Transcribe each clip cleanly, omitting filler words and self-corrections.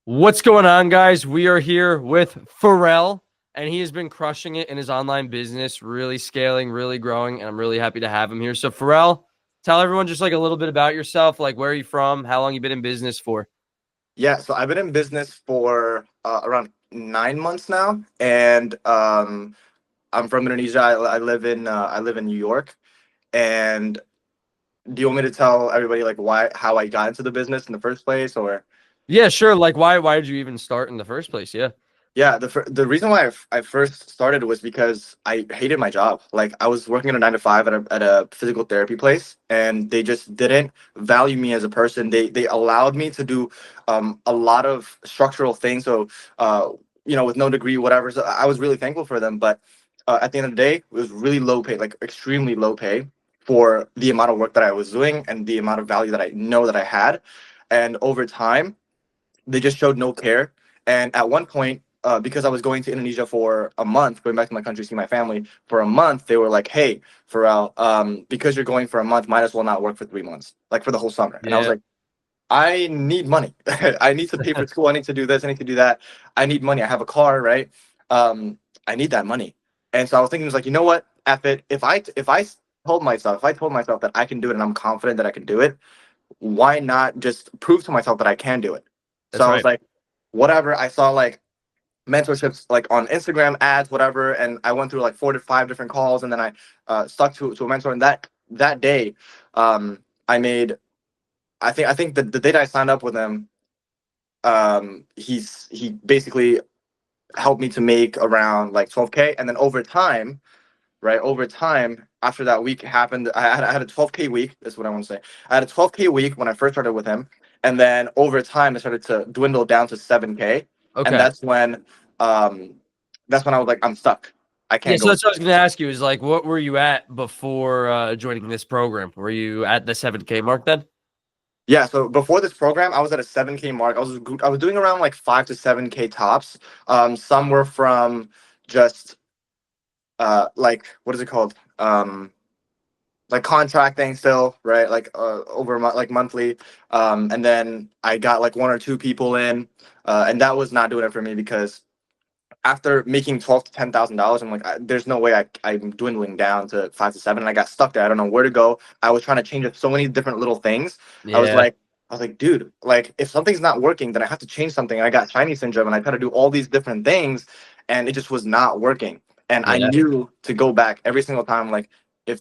What's going on, guys? We are here with Farrel, and he has been crushing it in his online business, really scaling, really growing, and I'm really happy to have him here. So, Farrel, tell everyone just like a little bit about yourself, like where are you from, how long you been in business for? Yeah, so I've been in business for around 9 months now, and I'm from Indonesia. I live in New York. And do you want me to tell everybody like why how I got into the business in the first place, or? Yeah, sure. Like, why did you even start in the first place? Yeah. Yeah, the reason why I first started was because I hated my job. Like I was working at a 9 to 5 at a physical therapy place, and they just didn't value me as a person. They allowed me to do a lot of structural things. So with no degree, whatever. So I was really thankful for them. But at the end of the day, it was really low pay, like extremely low pay for the amount of work that I was doing and the amount of value that I know that I had. And over time they just showed no care. And at one point, because I was going to Indonesia for a month, going back to my country, see my family for a month, they were like, "Hey, Pharrell, because you're going for a month, might as well not work for 3 months, like for the whole summer." And I was Yeah. like, "I need money. I need to pay for school. I need to do this. I need to do that. I need money. I have a car, right? I need that money." And so I was thinking, it was like, you know what? F it. If I told myself that I can do it and I'm confident that I can do it, why not just prove to myself that I can do it? So That's I was right. like, whatever. I saw like mentorships like on Instagram ads, whatever, and I went through like 4 to 5 different calls, and then I stuck to a mentor. And that day, I made. I think the day that I signed up with him, he basically helped me to make around like 12K, and then over time, right? Over time, after that week happened, I had a 12K week. Is what I want to say. I had a 12K week when I first started with him, and then over time, it started to dwindle down to 7K, and Okay. um, that's when I was like, I'm stuck. I Yeah, can't so go. that's what I was going to ask you is like, what were you at before joining this program? Were you at the 7K mark then? Yeah, so before this program, I was at a 7K mark. I was doing around like 5 to 7K tops. Some were from just like what is it called? Like contracting still, right? Like like monthly. And then I got like one or two people in, and that was not doing it for me because after making $12,000 to $10,000, I'm like, there's no way I'm dwindling down to 5 to 7. And I got stuck there. I don't know where to go. I was trying to change up so many different little things. I was Yeah. like, dude, like if something's not working, then I have to change something. And I got shiny syndrome, and I tried to do all these different things, and it just was not working. And I Yeah. knew to go back every single time. Like if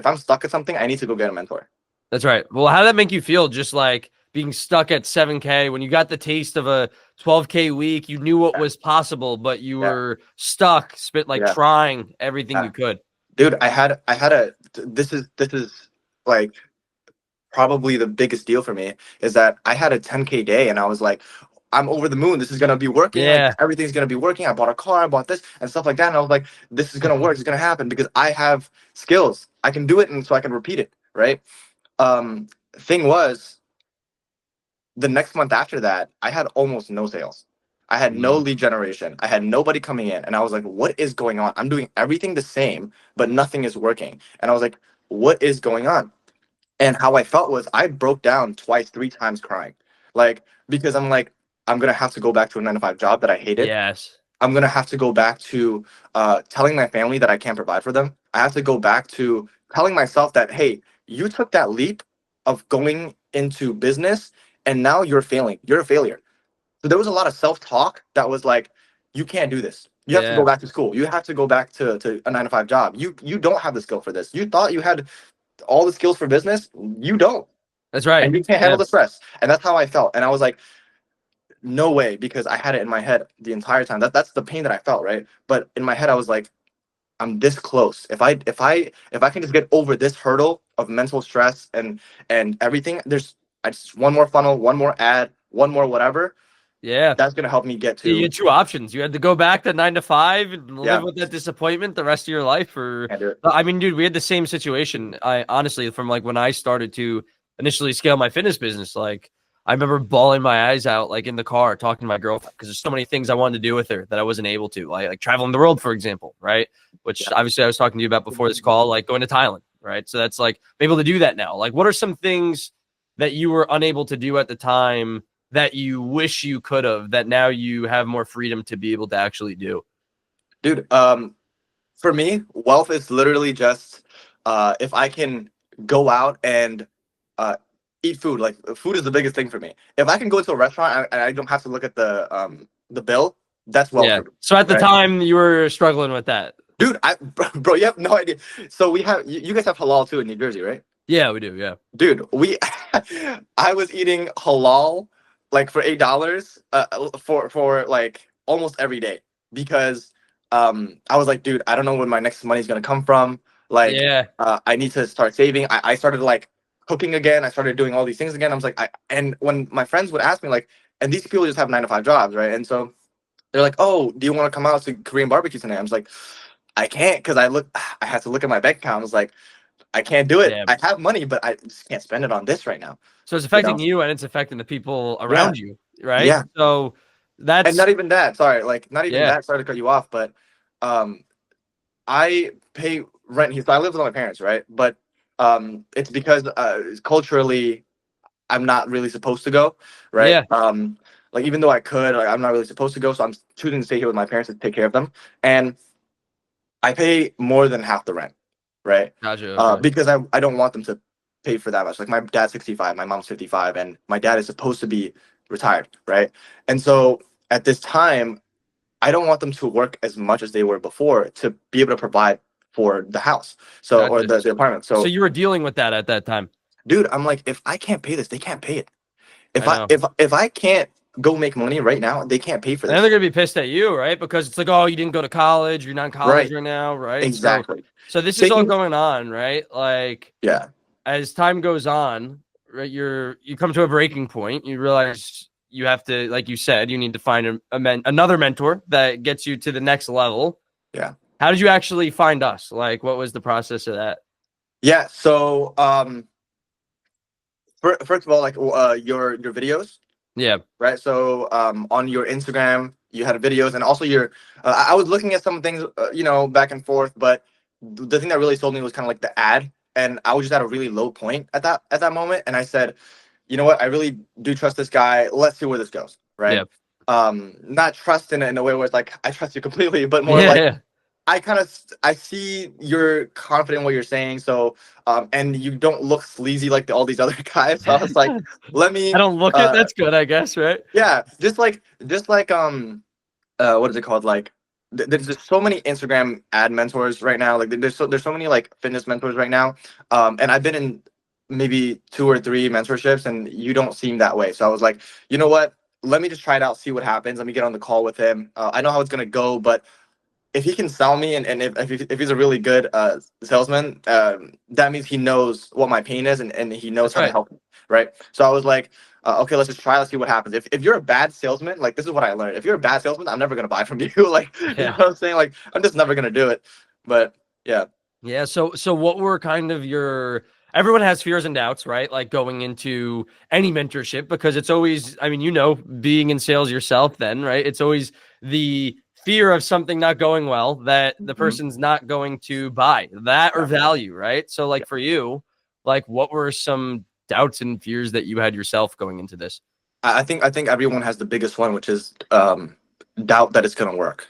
I'm stuck at something, I need to go get a mentor. That's right. Well, how did that make you feel? Just like being stuck at 7K when you got the taste of a 12K week, you knew what Yeah, was possible, but you yeah, were stuck, spit like yeah. trying everything Yeah. you could. Dude, I had a this is like probably the biggest deal for me is that I had a 10K day, and I was like, I'm over the moon. This is gonna be working. Like Yeah. everything's gonna be working. I bought a car, I bought this and stuff like that. And I was like, this is gonna work. It's gonna happen because I have skills. I can do it, and so I can repeat it. Right. Um, thing was, the next month after that, I had almost no sales. I had no Mm. lead generation. I had nobody coming in. And I was like, what is going on? I'm doing everything the same, but nothing is working. And I was like, what is going on? And how I felt was I broke down twice, 3 times crying. Like, because I'm like, I'm gonna have to go back to a 9 to 5 job that I hated. Yes. I'm gonna have to go back to telling my family that I can't provide for them. I have to go back to telling myself that, hey, you took that leap of going into business, and now you're failing. You're a failure. So there was a lot of self-talk that was like, you can't do this. You have to go Yeah. back to school. You have to go back to a 9 to 5 job. You don't have the skill for this. You thought you had all the skills for business. You don't. That's right. And you can't Yeah. handle the stress. And that's how I felt. And I was like, no way, because I had it in my head the entire time. That's the pain that I felt, right? But in my head, I was like, I'm this close. If I can just get over this hurdle of mental stress and everything, I just one more funnel, one more ad, one more whatever, Yeah. that's gonna help me get You to. had two options. You had to go back to 9 to 5 and live Yeah, with that disappointment the rest of your life, or can't do it. I mean, dude, we had the same situation. I honestly, from like when I started to initially scale my fitness business, like I remember bawling my eyes out, like in the car, talking to my girlfriend because there's so many things I wanted to do with her that I wasn't able to, like traveling the world, for example, right? Which Yeah. obviously I was talking to you about before this call, like going to Thailand, right? So that's like I'm able to do that now. Like, what are some things that you were unable to do at the time? that you wish you could have that now you have more freedom to be able to actually do? Dude, for me, wealth is literally just if I can go out and uh, eat food. Like food is the biggest thing for me. If I can go to a restaurant and I don't have to look at the bill, that's wealth Yeah. for me, So at the right? time you were struggling with that. Dude, bro, you have no idea. So we have you guys have halal too in New Jersey, right? Yeah, we do. Yeah. Dude, we I was eating halal like for $8 for like almost every day because I was like, dude, I don't know where my next money's gonna come from. Like Yeah. I need to start saving. I started like cooking again. I started doing all these things again. I was like, and when my friends would ask me like, and these people just have 9 to 5 jobs, right? And so they're like, oh, do you want to come out to Korean barbecue tonight? I was like, I can't because I had to look at my bank account. I was like, I can't do it. Damn. I have money, but I just can't spend it on this right now. So it's You know? affecting you and it's affecting the people Yeah, around you, right? yeah. So And that's not even that. Sorry, like not even yeah. that. Sorry to cut you off, but um, I pay rent here. So I live with my parents, right? But it's because culturally I'm not really supposed to go, right? Yeah. Like even though I could, like I'm not really supposed to go, so I'm choosing to stay here with my parents to take care of them. And I pay more than half the rent, right? Gotcha. Okay. Because I don't want them to pay for that much. Like my dad's 65, my mom's 55, and my dad is supposed to be retired, right? And so at this time, I don't want them to work as much as they were before to be able to provide for the house, so or Gotcha. the apartment. So So, you were dealing with that at that time. dude, I'm like, if I can't pay this, they can't pay it. I know. If I can't go make money right now, they can't pay for And then they're this. gonna be pissed at you, right? Because it's like, oh, you didn't go to college, you're not in college Right? right now, right? So Exactly. so this is all Taking going on, right? Like Yeah. as time goes on, right, you come to a breaking point. You realize you have to, like you said, you need to find another mentor that gets you to the next level. Yeah. How did you actually find us? Like, what was the process of that? Yeah. So first of all, like your videos, Yeah, right? So on your Instagram, you had videos, and also your. I was looking at some things, back and forth, but the thing that really sold me was kind of like the ad, and I was just at a really low point at that moment, and I said, you know what, I really do trust this guy. Let's see where this goes, right? yeah, Not trust in a way where it's like I trust you completely, but more yeah, like yeah. I see you're confident in what you're saying, so and you don't look sleazy like all these other guys. So I was like, let I me don't look it. That's good, I guess, right? yeah, just like what is it called? Like there's just so many Instagram ad mentors right now. Like there's so many like fitness mentors right now. And I've been in maybe 2 or 3 mentorships, and you don't seem that way. So I was like, you know what? Let me just try it out, see what happens. Let me get on the call with him. I know how it's gonna go, but if he can sell me, and if he's a really good salesman, that means he knows what my pain is, and he knows That's how to right. help me, right? So I was like, okay, let's just try. Let's see what happens. If you're a bad salesman, like this is what I learned. If you're a bad salesman, I'm never gonna buy from you. Like you know Yeah. what I'm saying? Like I'm just never gonna do it. But yeah, Yeah. So what were kind of your everyone has fears and doubts, right? Like going into any mentorship because it's always, I mean, being in sales yourself then, right? It's always the fear of something not going well that the Mhm. person's not going to buy that or Yeah, value, right? So yeah. like for you, like what were some doubts and fears that you had yourself going into this? I think everyone has the biggest one, which is doubt that it's gonna work,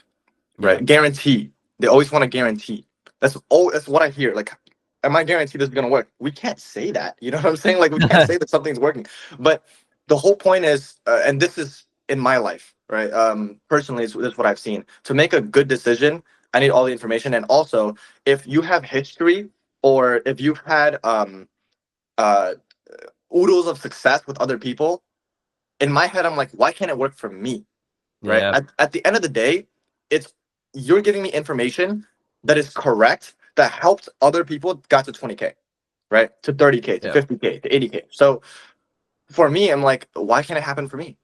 Yeah. right? Guarantee. They always want to guarantee. That's what I hear. Like, am I guaranteed this is gonna work? We can't say that. You know what I'm saying? Like, we can't say that something's working. But the whole point is, and this is in my life, right? Personally, this is what I've seen. To make a good decision, I need all the information, and also if you have history or if you've had uh, oodles of success with other people, in my head, I'm like, why can't it work for me? Right? Yeah. At the end of the day, it's you're giving me information that is correct that helped other people got to 20K, right? To 30K, to Yeah. 50K, to 80K. So for me, I'm like, why can't it happen for me?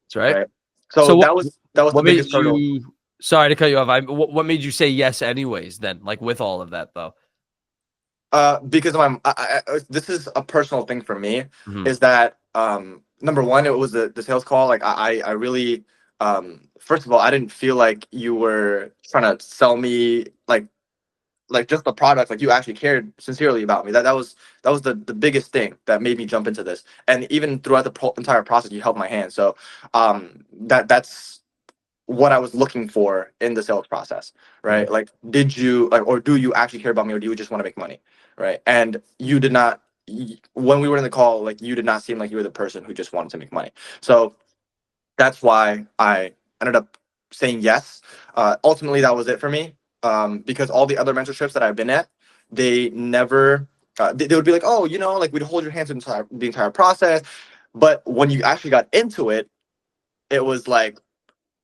That's right. Right. So So that was the what made biggest hurdle. you sorry to cut you off. What made you say yes anyways then, like with all of that though? Because this is a personal thing for me, Mhm. is that number one, it was the sales call. Like I really first of all, I didn't feel like you were trying to sell me like just the product, like you actually cared sincerely about me. That was the biggest thing that made me jump into this. And even throughout the entire process, you held my hand. So that's what I was looking for in the sales process, Yeah. right? Like, did you like, or do you actually care about me, or do you just want to make money, right? And you did not. When we were in the call, like you did not seem like you were the person who just wanted to make money. So that's why I ended up saying yes. Ultimately, that was it for me, because all the other mentorships that I've been at, they never. They would be like, oh, like we'd hold your hands the entire process, but when you actually got into it, it was like,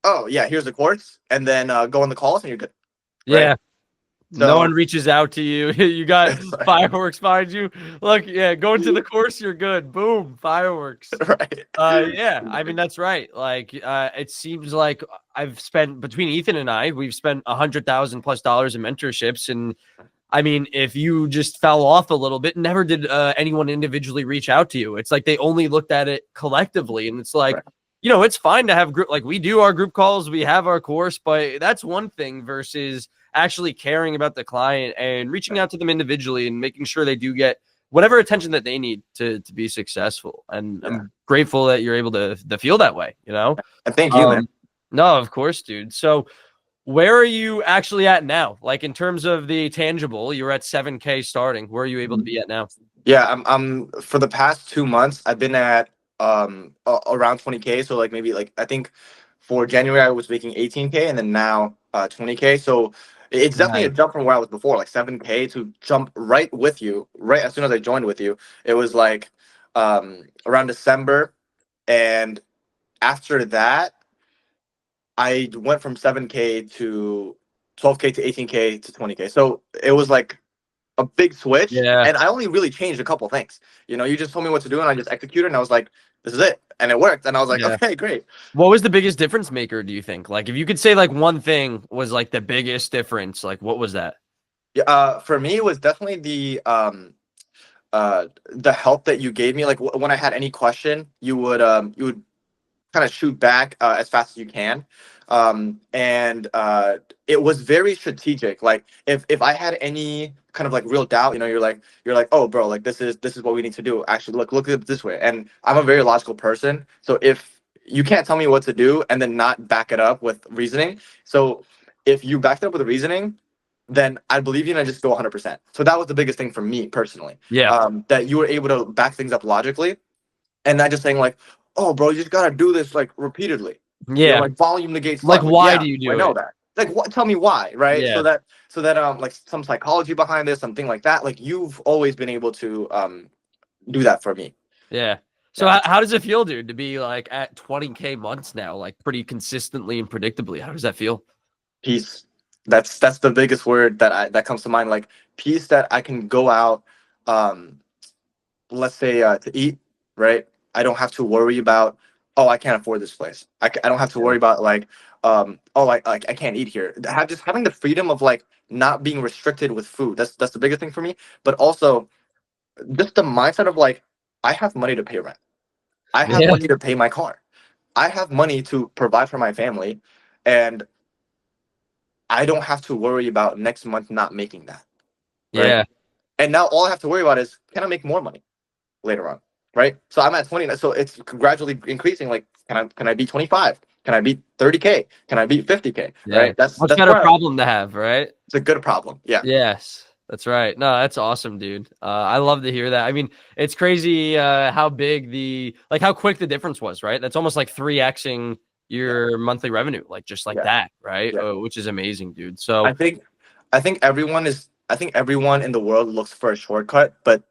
oh yeah, here's the course, and then go on the calls and you're good, right? Yeah. No one So reaches out to you. You got fireworks behind you. Look, yeah, going to the course, you're good. Boom, fireworks. right, Yeah, I mean that's right. Like, it seems like I've spent between Ethan and I, we've spent $100,000+ in mentorships, and I mean, if you just fell off a little bit, never did anyone individually reach out to you. It's like they only looked at it collectively, and it's like, right, it's fine to have group, like we do our group calls, we have our course, but that's one thing versus actually caring about the client and reaching right. out to them individually and making sure they do get whatever attention that they need to be successful. And Yeah. I'm grateful that you're able to feel that way, And thank you, man. Um, no, of course, dude. So where are you actually at now? Like in terms of the tangible, you're at 7K starting. Where are you able to be at now? Yeah, I'm for the past 2 months, I've been at around 20K. So like maybe like I think for January I was making 18K, and then now 20K. So it's definitely a Nice. jump from where I was before, like 7K to jump right with you, right as soon as I joined with you. It was like around December, and after that I went from 7K to 12K to 18K to 20K. So it was like a big switch, Yeah. and I only really changed a couple things. You just told me what to do, and I just executed, and I was like, "This is it," and it worked. And I was like, Yeah. "Okay, great." What was the biggest difference maker, do you think? Like if you could say like one thing was like the biggest difference, like what was that? Yeah, for me, it was definitely the help that you gave me. Like when I had any question, you would kind of shoot back as fast as you can. And it was very strategic. Like if I had any kind of like real doubt, you're like, oh bro, like this is what we need to do. Actually, look at it this way. And I'm a very logical person. So if you can't tell me what to do and then not back it up with reasoning. So if you backed it up with reasoning, then I believe you and I just go 100%. So that was the biggest thing for me personally. Yeah. That you were able to back things up logically and not just saying like, "Oh, bro, you just gotta do this like repeatedly." Yeah. Like volume negates Like love. Like, why yeah, do you I do know it? that. Like, what? Tell me why, right? Yeah. So that like some psychology behind this, something like that. Like, you've always been able to do that for me. Yeah. So Yeah, how does it feel, dude, to be like at 20K months now, like pretty consistently and predictably? How does that feel? peace. That's the biggest word that comes to mind. Like peace that I can go out. Um, let's say to eat, right? I don't have to worry about, oh, I can't afford this place. I don't have to Yeah. worry about like, oh, I can't eat here. Just having the freedom of like not being restricted with food. That's the biggest thing for me. But also just the mindset of like, I have money to pay rent. I have Yeah. money to pay my car. I have money to provide for my family, and I don't have to worry about next month not making that, right? Yeah. And now all I have to worry about is, can I make more money later on, right? So I'm at 20 now, so it's gradually increasing. Like, can I beat 25? Can I beat 30K? Can I beat 50K? Yeah. Right? That's Much that's better where problem to have, right? it's a good problem. Yeah. Yes, that's right. No, that's awesome, dude. I love to hear that. I mean, it's crazy how big how quick the difference was, right? That's almost like 3xing Yeah. your monthly revenue, like just like Yeah. that, right? Yeah. Which is amazing, dude. I So, think I think everyone in the world looks for a shortcut, but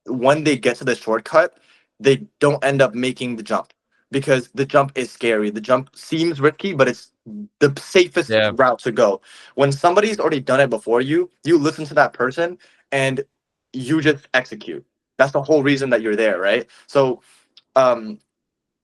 when they get to the shortcut, they don't end up making the jump because the jump is scary. The jump seems risky, but it's the safest yeah, route to go. When somebody's already done it before you, you listen to that person and you just execute. That's the whole reason that you're there, right? So, um,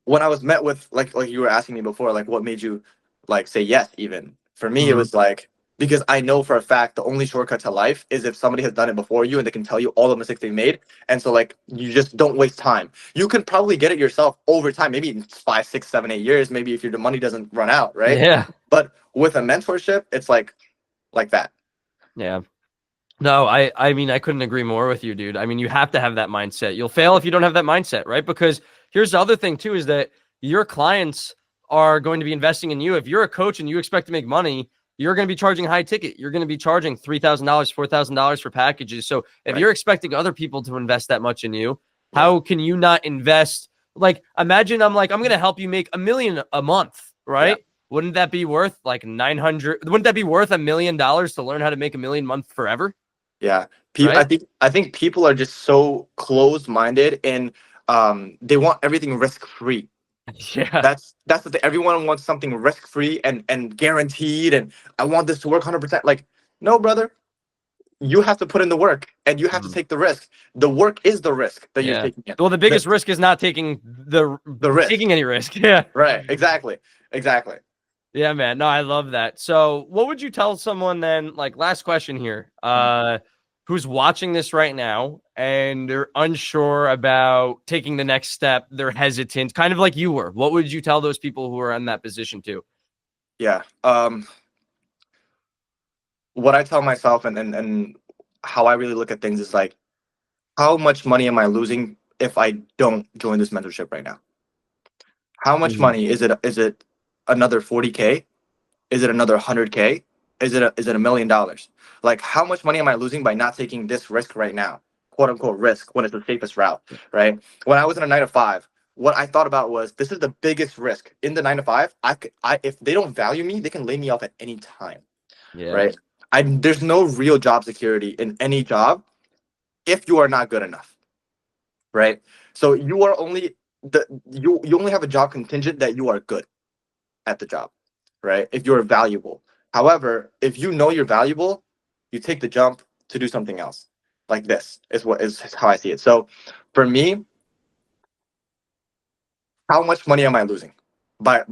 when I was met with like you were asking me before, like what made you like say yes even? For me, it mhm, was like because I know for a fact the only shortcut to life is if somebody has done it before you and they can tell you all the mistakes they made. And so like you just don't waste time. You can probably get it yourself over time, maybe in 5, 6, 7, 8 years, maybe if your money doesn't run out, right? yeah, But with a mentorship, it's like that. yeah. No, I mean, I couldn't agree more with you, dude. I mean, you have to have that mindset. You'll fail if you don't have that mindset, right? Because here's the other thing too, is that your clients are going to be investing in you. If you're a coach and you expect to make money, you're going to be charging high ticket. You're going to be charging $3,000, $4,000 for packages. So if Right. you're expecting other people to invest that much in you, Yeah. how can you not invest? Like, imagine I'm going to help you make $1 million a month, Yeah. right? Wouldn't that be worth like 900? Wouldn't that be worth $1 million to learn how to make $1 million a month forever? Yeah. I Right? think people are just so closed minded, and they want everything risk free. Yeah. That's the thing. Everyone wants something risk free and guaranteed, and I want this to work 100%. Like, no, brother, you have to put in the work and you have to Mm, take the risk. The work is the risk that you're yeah. taking in. Well, the The biggest risk is not taking the risk. taking any risk. Yeah. Right. Exactly. Exactly. Yeah, man. No, I love that. So, what would you tell someone then? Like, last question here. Mhm. Who's watching this right now and they're unsure about taking the next step? They're hesitant, kind of like you were. What would you tell those people who are in that position too? Yeah. What I tell myself, and how I really look at things is like, how much money am I losing if I don't join this mentorship right now? How much Mhm. money is it another 40K? Is it another 100K? Is it $1 million? Like, how much money am I losing by not taking this risk right now? Quote unquote risk, when it's the safest route, right? When I was in a 9 to 5, what I thought about was, this is the biggest risk in the 9 to 5. If they don't value me, they can lay me off at any time, Yeah. right? There's no real job security in any job if you are not good enough, right? So you only have a job contingent that you are good at the job, right? If you're valuable. However, if you know you're valuable, you take the jump to do something else. Like, this is how I see it. So for me, how much money am I losing by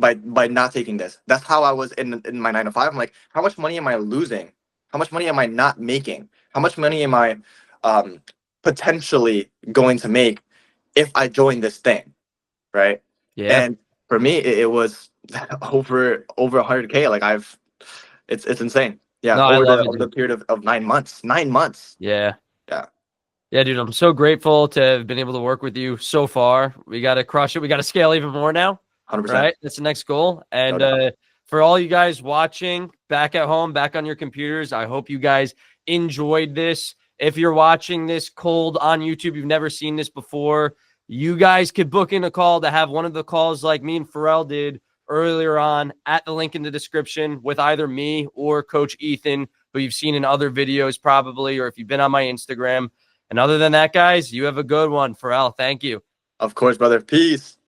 not taking this? That's how I was in my 9 to 5. I'm like, how much money am I losing? How much money am I not making? How much money am I um, potentially going to make if I join this thing, right? Yeah. And for me, it was over 100K. Like, it's insane. Yeah, No, I over love it, the dude. period of 9 months. 9 months. Yeah. Yeah, Yeah, dude, I'm so grateful to have been able to work with you so far. We got to crush it. We got to scale even more now, 100%. right? That's the next goal. No And doubt. for all you guys watching back at home, back on your computers, I hope you guys enjoyed this. If you're watching this cold on YouTube, you've never seen this before, you guys could book in a call to have one of the calls like me and Farrell did earlier on at the link in the description with either me or Coach Ethan, who you've seen in other videos probably, or if you've been on my Instagram. And other than that, guys, you have a good one. Farrell, thank you. Of course, brother. Peace.